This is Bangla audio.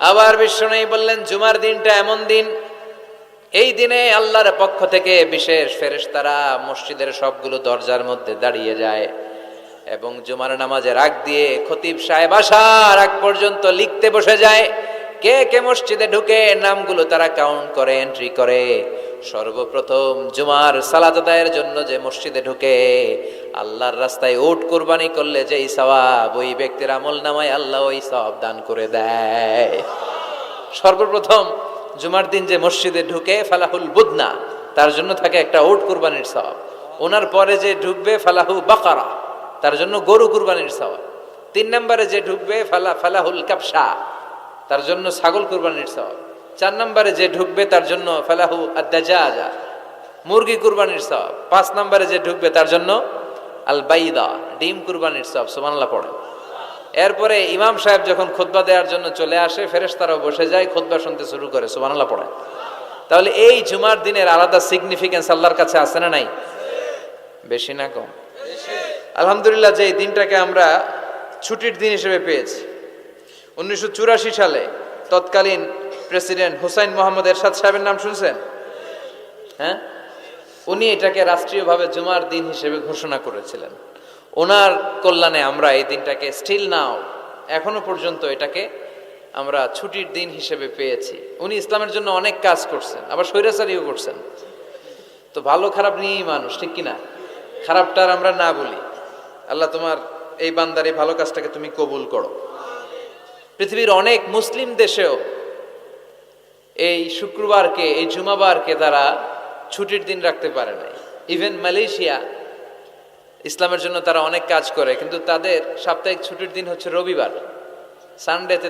আবার বিশ্বনবী বললেন, জুমার দিনটা এমন দিন, এই দিনে আল্লাহর পক্ষ থেকে বিশেষ ফেরেশতারা মসজিদের সবগুলো দরজার মধ্যে দাঁড়িয়ে যায় এবং জুমার নামাজের আগ দিয়ে খতিব সাহেব আসার আগ পর্যন্ত লিখতে বসে যায়। কে কে মসজিদে ঢুকে নামগুলো তারা কাউন্ট করে, এন্ট্রি করে। সর্বপ্রথম জুমার সালাত আদায়ের জন্য যে মসজিদে ঢুকে আল্লাহর রাস্তায় উট কুরবানি করলে যেই সওয়াব, ওই ব্যক্তির আমল নামায় আল্লাহ ওই সওয়াব দান করে দেয়। সর্বপ্রথম জুমার দিন যে মসজিদে ঢুকে ফালাহুল বুদনা, তার জন্য থাকে একটা উট কুরবানির সওয়াব। ওনার পরে যে ঢুকবে ফালাহু বাকারা, তার জন্য গরু কুরবানির সওয়াব। 3 নম্বরে যে ঢুকবে ফালাহুল কাবসা, তার জন্য ছাগল কুরবানির সওয়াব। 4 নম্বরে যে ঢুকবে তার জন্য ফালাহু আদ-দাজাজা, মুরগি কুরবানির সওয়াব। 5 নম্বরে যে ঢুকবে তার জন্য আল বাইদা, ডিম কুরবানির সওয়াব। সুবহানাল্লাহ পড়ে। এরপরে ইমাম সাহেব যখন খুতবা দেওয়ার জন্য চলে আসে, ফেরেশতারাও বসে যায়, খুতবা শুনতে শুরু করে। সুবহানাল্লাহ পড়ে। তাহলে এই জুমার দিনের আলাদা সিগনিফিকেন্স আল্লাহর কাছে আছে না নাই? বেশি না কম? আলহামদুলিল্লাহ, যে এই দিনটাকে আমরা ছুটির দিন হিসেবে পেয়েছি। 1984 সালে তৎকালীন প্রেসিডেন্ট হুসাইন মোহাম্মদ এরশাদ সাহেবের নাম শুনছেন? হ্যাঁ, উনি এটাকে রাষ্ট্রীয়ভাবে জুমার দিন হিসেবে ঘোষণা করেছিলেন। ওনার কল্যাণে আমরা এই দিনটাকে স্টিল নাও, এখনো পর্যন্ত এটাকে আমরা ছুটির দিন হিসেবে পেয়েছি। উনি ইসলামের জন্য অনেক কাজ করছেন, আবার স্বৈরাচারীও করছেন। তো ভালো খারাপ নিয়েই মানুষ, ঠিক কিনা? খারাপটার আমরা না বলি। আল্লাহ তোমার এই বান্দার এই ভালো কাজটাকে তুমি কবুল করো। পৃথিবীর অনেক মুসলিম দেশেও এই শুক্রবারকে, এই জুমাবারকে তারা ছুটির দিন রাখতে পারে নাই। ইভেন মালয়েশিয়া, ইসলামের জন্য তারা অনেক কাজ করে, কিন্তু তাদের সাপ্তাহিক ছুটির দিন হচ্ছে রবিবার, সানডেতে।